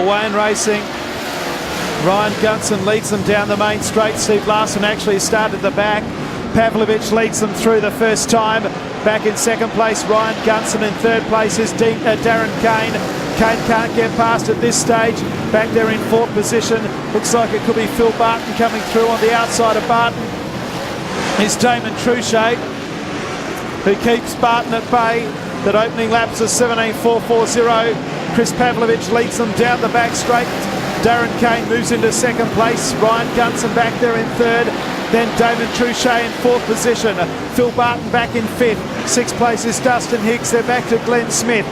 Wayne Racing. Ryan Gunson leads them down the main straight. Steve Larson actually started the back. Pavlovich leads them through the first time. Back in second place, Ryan Gunson. In third place is Darren Kane. Kane can't get past at this stage. Back there in fourth position. Looks like it could be Phil Barton coming through. On the outside of Barton is Damon Truchet, who keeps Barton at bay. That opening lap's a 17.440. Chris Pavlovich leads them down the back straight. Darren Kane moves into second place. Ryan Gunson back there in third. Then Damon Truchet in fourth position. Phil Barton back in fifth. Sixth place is Dustin Hicks. They're back to Glenn Smith.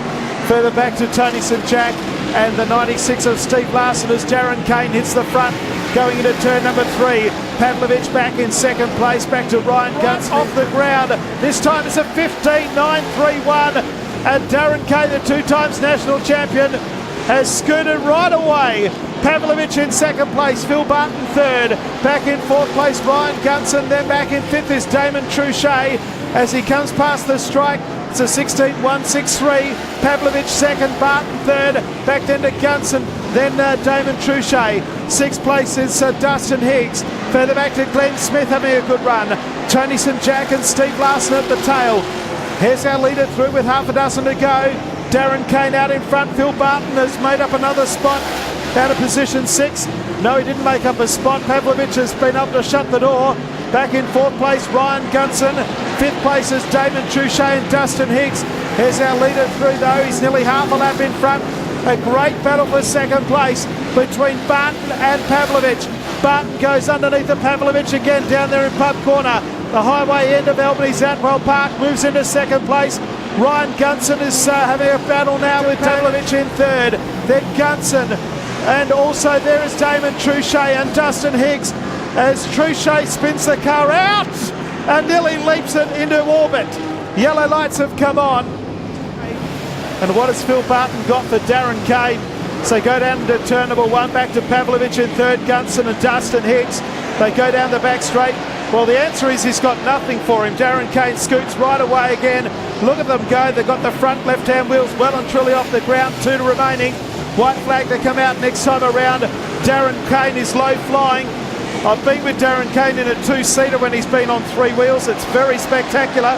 Further back to Tony St Jack. And the 96 of Steve Larson as Darren Kane hits the front. Going into turn number 3. Pavlovich back in second place. Back to Ryan Gunson off the ground. This time it's a 15.931. And Darren Kane, the 2 times national champion, has scooted right away. Pavlovich in second place, Phil Barton third. Back in fourth place, Ryan Gunson. Then back in fifth is Damon Truchet. As he comes past the strike, it's a 16.163. Pavlovich second, Barton third. Back then to Gunson, then Damon Truchet. Sixth place is Dustin Hicks. Further back to Glenn Smith having a good run. Tony St Jack and Steve Larson at the tail. Here's our leader through with half a dozen to go. Darren Kane out in front. Phil Barton has made up another spot. Out of position 6. No, he didn't make up a spot. Pavlovich has been able to shut the door. Back in fourth place, Ryan Gunson. Fifth place is Damon Truchet and Dustin Hicks. Here's our leader through though. He's nearly half a lap in front. A great battle for second place between Barton and Pavlovich. Barton goes underneath the Pavlovich again down there in pub corner. The highway end of Albany Zatwell Park moves into second place. Ryan Gunson is having a battle now with Pavlovich in third. Then Gunson. And also there is Damon Truchet and Dustin Hicks as Truchet spins the car out and nearly leaps it into orbit. Yellow lights have come on. And what has Phil Barton got for Darren Kane? So go down into turn number 1, back to Pavlovich in third, Gunson and Dustin Hicks. They go down the back straight. Well, the answer is he's got nothing for him. Darren Kane scoots right away again. Look at them go. They've got the front left-hand wheels well and truly off the ground. 2 remaining. White flag to come out next time around. Darren Kane is low flying. I've been with Darren Kane in a 2-seater when he's been on 3 wheels. It's very spectacular.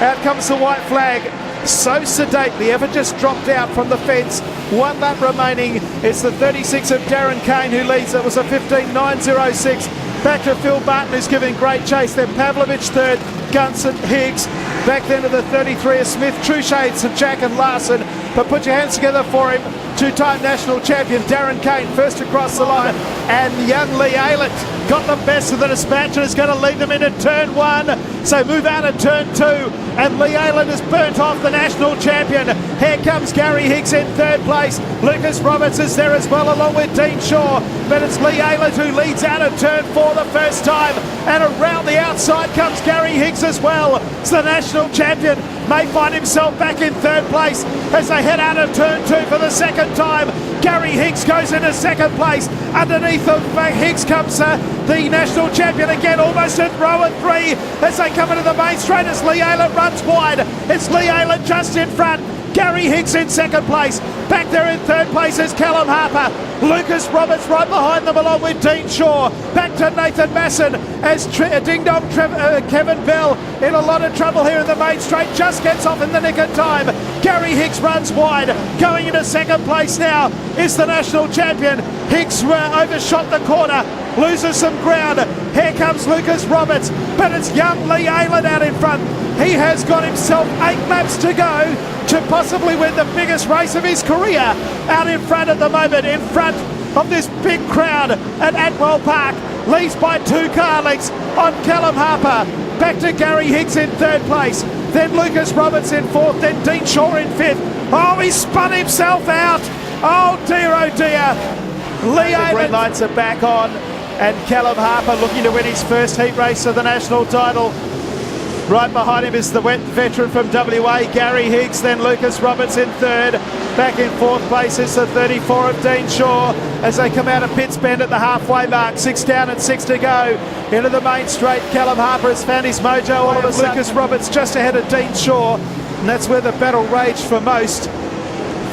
Out comes the white flag. So sedately, ever just dropped out from the fence. 1 lap remaining. It's the 36 of Darren Kane who leads. It was a 15.906. Back to Phil Barton who's giving great chase. Then Pavlovich third, Gunson, Hicks. Back then to the 33 of Smith, Truchet, St Jack and Larson. But put your hands together for him. 2-time national champion Darren Kane first across the line. And young Lee Aylett got the best of the dispatch and is going to lead them into turn 1. So move out of turn 2. And Lee Aylett has burnt off the national champion. Here comes Gary Hicks in third place. Lucas Roberts is there as well along with Dean Shaw. But it's Lee Aylett who leads out of turn 4 the first time. And around the outside comes Gary Hicks as well. It's the national champion. May find himself back in third place as they head out of turn 2 for the second time. Gary Hicks goes into second place. Underneath of Hicks comes the national champion again, almost in row at 3 as they come into the main straight as Lee Aylett runs wide. It's Lee Aylett just in front. Gary Hicks in second place. Back there in third place is Callum Harper. Lucas Roberts right behind them along with Dean Shaw. Back to Nathan Masson as Ding Dong Kevin Bell in a lot of trouble here in the main straight. Just gets off in the nick of time. Gary Hicks runs wide. Going into second place now is the national champion. Hicks overshot the corner. Loses some ground. Here comes Lucas Roberts. But it's young Lee Aylett out in front. He has got himself 8 laps to go to possibly win the biggest race of his career. Out in front at the moment, in front of this big crowd at Atwell Park. Leads by 2 car lengths on Callum Harper. Back to Gary Hicks in third place. Then Lucas Roberts in fourth. Then Dean Shaw in fifth. Oh, he spun himself out. Oh dear, oh dear. Lee Aylett. The green lights are back on. And Callum Harper looking to win his first heat race of the national title. Right behind him is the wet veteran from WA, Gary Hicks, then Lucas Roberts in third. Back in fourth place is the 34 of Dean Shaw as they come out of pits bend at the halfway mark. 6 down and 6 to go. Into the main straight, Callum Harper has found his mojo all of a sudden. Lucas Roberts just ahead of Dean Shaw, and that's where the battle raged for most.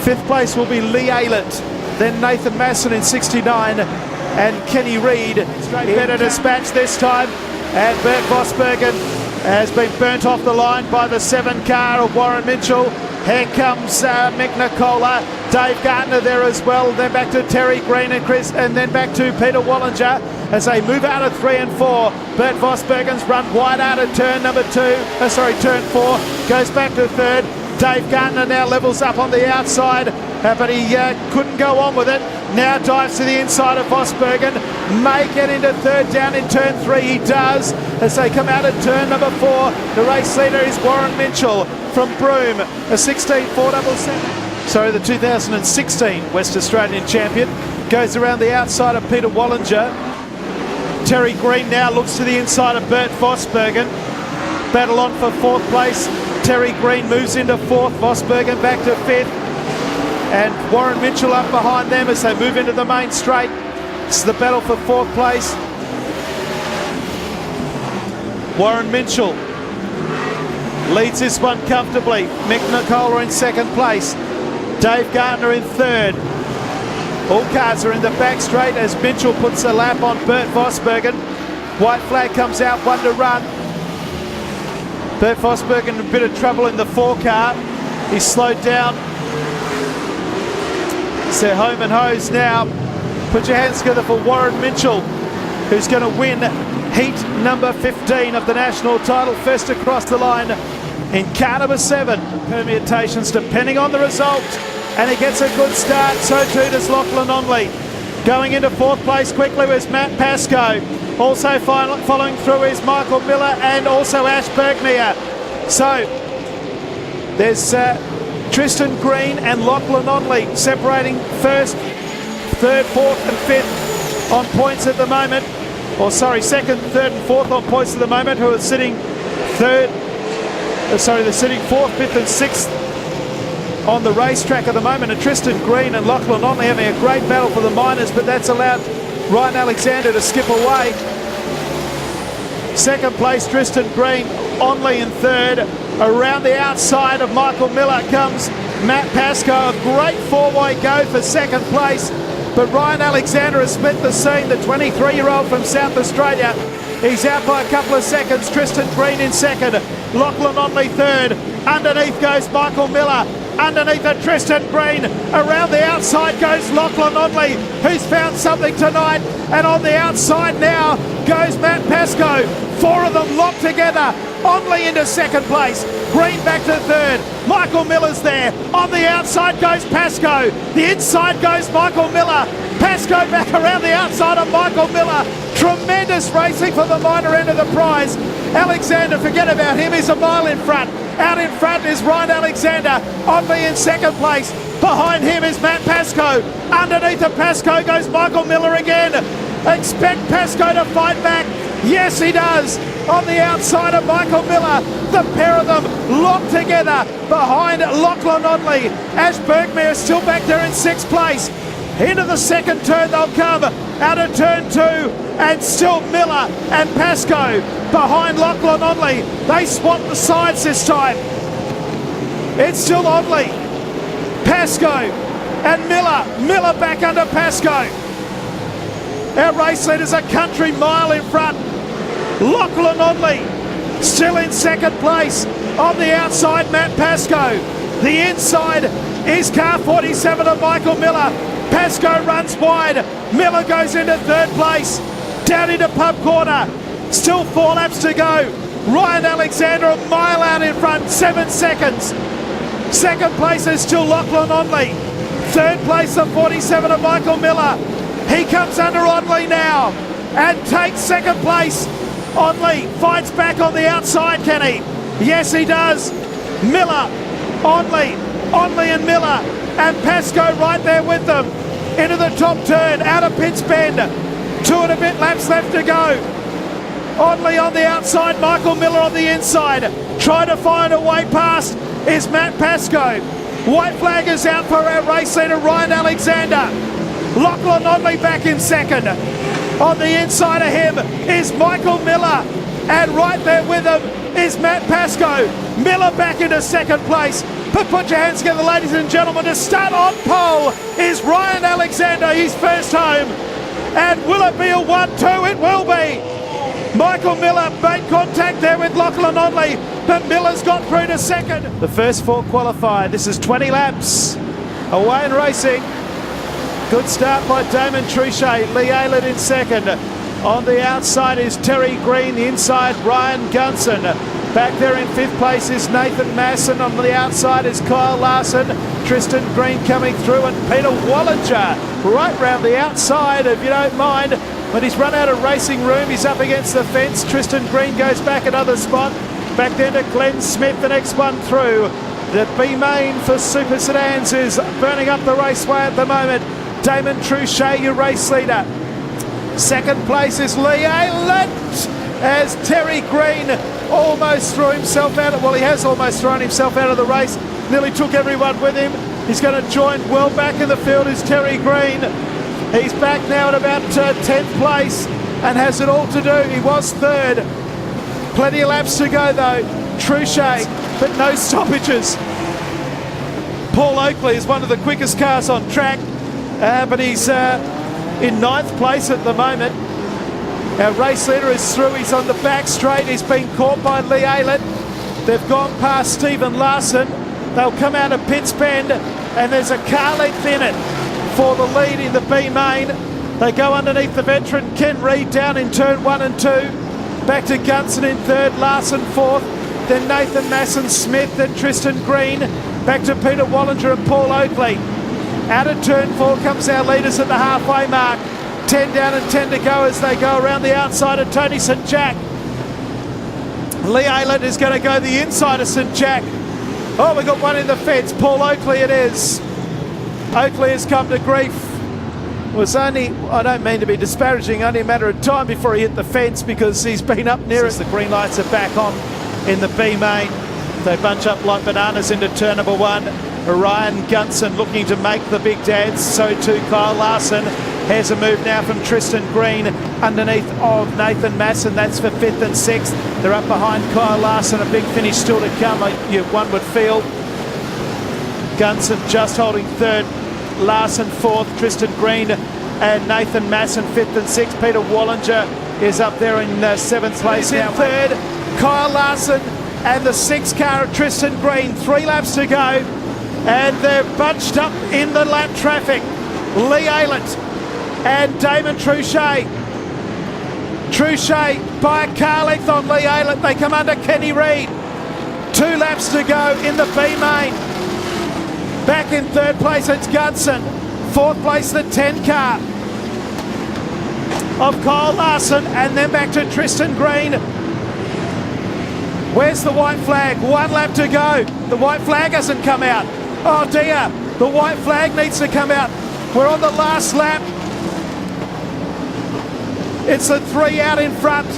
Fifth place will be Lee Aylett. then Nathan Masson in 69, and Kenny Reid. Straight better dispatch this time, and Bert Vosbergen has been burnt off the line by the 7 car of Warren Mitchell. Here comes Mick Nicola, Dave Gardner there as well, then back to Terry Green and Chris, and then back to Peter Wallinger as they move out of 3 and 4. Bert Vosbergen's run wide out of turn turn 4, goes back to 3rd. Dave Gardner now levels up on the outside, but he couldn't go on with it. Now dives to the inside of Vosbergen, may get into 3rd down in turn 3, he does, as they come out of turn number 4. The race leader is Warren Mitchell from Broome, a 16.477. The 2016 West Australian champion, goes around the outside of Peter Wallinger. Terry Green now looks to the inside of Bert Vosbergen. Battle on for 4th place. Terry Green moves into 4th, Vosbergen back to 5th, and Warren Mitchell up behind them as they move into the main straight. It's the battle for 4th place. Warren Mitchell leads this one comfortably. Mick Nicola in 2nd place. Dave Gardner in 3rd. All cars are in the back straight as Mitchell puts a lap on Bert Vosbergen. White flag comes out, 1 to run. Bert Vosbergen in a bit of trouble in the 4 car. He's slowed down. So home and hose now. Put your hands together for Warren Mitchell, who's going to win heat number 15 of the national title. First across the line in car number 7. Permutations depending on the result. And he gets a good start. So too does Lachlan Onley. Going into 4th place quickly was Matt Pascoe. Also following through is Michael Miller and also Ash Bergmere. So there's Tristan Green and Lachlan Onley separating 1st, 3rd, 4th and 5th on points at the moment. Or sorry, 2nd, 3rd and 4th on points at the moment, who are sitting 3rd, they're sitting 4th, 5th and 6th on the racetrack at the moment. And Tristan Green and Lachlan Onley having a great battle for the minors, but that's allowed Ryan Alexander to skip away. 2nd place, Tristan Green, Onley in 3rd. Around the outside of Michael Miller comes Matt Pascoe. A great 4-way go for 2nd place, but Ryan Alexander has split the scene, the 23-year-old from South Australia. He's out by a couple of seconds. Tristan Green in 2nd, Lachlan Onley 3rd. Underneath goes Michael Miller. Underneath it, Tristan Green. Around the outside goes Lachlan Onley, who's found something tonight. And on the outside now goes Matt Pascoe. 4 of them locked together. Onley into 2nd place. Green back to 3rd. Michael Miller's there. On the outside goes Pascoe. The inside goes Michael Miller. Pascoe back around the outside of Michael Miller. Tremendous racing for the minor end of the prize. Alexander, forget about him, he's a mile in front. Out in front is Ryan Alexander. Onley in 2nd place. Behind him is Matt Pascoe. Underneath of Pascoe goes Michael Miller again. Expect Pascoe to fight back. Yes, he does. On the outside of Michael Miller, the pair of them locked together behind Lachlan Onley. Ash Bergmere is still back there in 6th place. Into the 2nd turn they'll come, out of turn 2, and still Miller and Pascoe behind Lachlan Onley. They swap the sides this time. It's still Onley, Pascoe and Miller. Miller back under Pascoe. Our race leader's a country mile in front. Lachlan Onley still in 2nd place. On the outside, Matt Pascoe. The inside is car 47 of Michael Miller. Pascoe runs wide. Miller goes into 3rd place. Down into pub corner. Still 4 laps to go. Ryan Alexander a mile out in front, 7 seconds. 2nd place is still Lachlan Onley. 3rd place, the 47 of Michael Miller. He comes under Onley now and takes 2nd place. Onley fights back on the outside, can he? Yes, he does. Miller, Onley and Miller, and Pascoe right there with them. Into the top turn, out of Pitts Bend. 2 and a bit laps left to go. Onley on the outside, Michael Miller on the inside. Trying to find a way past is Matt Pascoe. White flag is out for our race leader, Ryan Alexander. Lachlan Onley back in 2nd. On the inside of him is Michael Miller. And right there with him is Matt Pascoe. Miller back into second place. But put your hands together, ladies and gentlemen. To start on pole is Ryan Alexander. He's first home. And will it be a 1-2? It will be. Michael Miller made contact there with Lachlan Onley, but Miller's got through to second. The first four qualified. This is 20 laps. Away and racing. Good start by Damon Truchet. Lee Aylett in second. On the outside is Terry Green. The inside, Ryan Gunson. Back there in fifth place is Nathan Masson. On the outside is Kyle Larson. Tristan Green coming through, and Peter Wallinger right round the outside, if you don't mind. But he's run out of racing room. He's up against the fence. Tristan Green goes back another spot. Back then to Glenn Smith, the next one through. The B main for Super Sedans is burning up the raceway at the moment. Damon Truchet, your race leader. Second place is Lee Aylett, as Terry Green almost threw himself out. Well, he has almost thrown himself out of the race. Nearly took everyone with him. He's going to join well back in the field is Terry Green. He's back now at about 10th place and has it all to do. He was third. Plenty of laps to go though. Truchet, but no stoppages. Paul Oakley is one of the quickest cars on track, but he's in 9th place at the moment. Our race leader is through. He's on the back straight. He's been caught by Lee Aylett. They've gone past Stephen Larson. They'll come out of Pitts Bend, and there's a car length in it for the lead in the B main. They go underneath the veteran Ken Reid down in turn 1 and 2. Back to Gunson in third, Larson fourth, then Nathan Masson Smith, then Tristan Green. Back to Peter Wallinger and Paul Oakley. Out of turn 4 comes our leaders at the halfway mark. 10 down and 10 to go as they go around the outside of Tony St Jack. Lee Aylett is going to go the inside of St Jack. Oh, we got one in the fence. Paul Oakley it is. Oakley has come to grief. It was only, I don't mean to be disparaging, only a matter of time before he hit the fence because he's been up near us. The green lights are back on in the B main. They bunch up like bananas into turn number 1. Ryan Gunson looking to make the big dance. So too Kyle Larson. Here's a move now from Tristan Green underneath of Nathan Masson. That's for 5th and 6th. They're up behind Kyle Larson. A big finish still to come, one would feel. Gunson just holding 3rd. Larson 4th. Tristan Green and Nathan Masson 5th and 6th. Peter Wallinger is up there in 7th place. In 3rd, Kyle Larson and the 6th car of Tristan Green. 3 laps to go. And they're bunched up in the lap traffic. Lee Aylett and Damon Truchet. Truchet by a car length on Lee Aylett. They come under Kenny Reid. 2 laps to go in the B main. Back in 3rd place it's Gunson. 4th place the 10 car of Kyle Larson, and then back to Tristan Green. Where's the white flag? 1 lap to go. The white flag hasn't come out. Oh dear, the white flag needs to come out. We're on the last lap. It's the 3 out in front.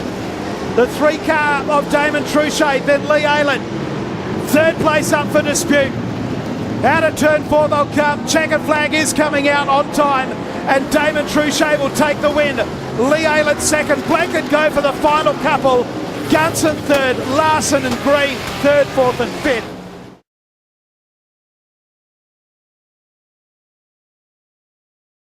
The 3 car of Damon Truchet, then Lee Aylett. 3rd place up for dispute. Out of turn 4 they'll come. Checkered flag is coming out on time, and Damon Truchet will take the win. Lee Aylett 2nd. Blanket go for the final couple. Gunson 3rd. Larson and Green 3rd, 4th and 5th.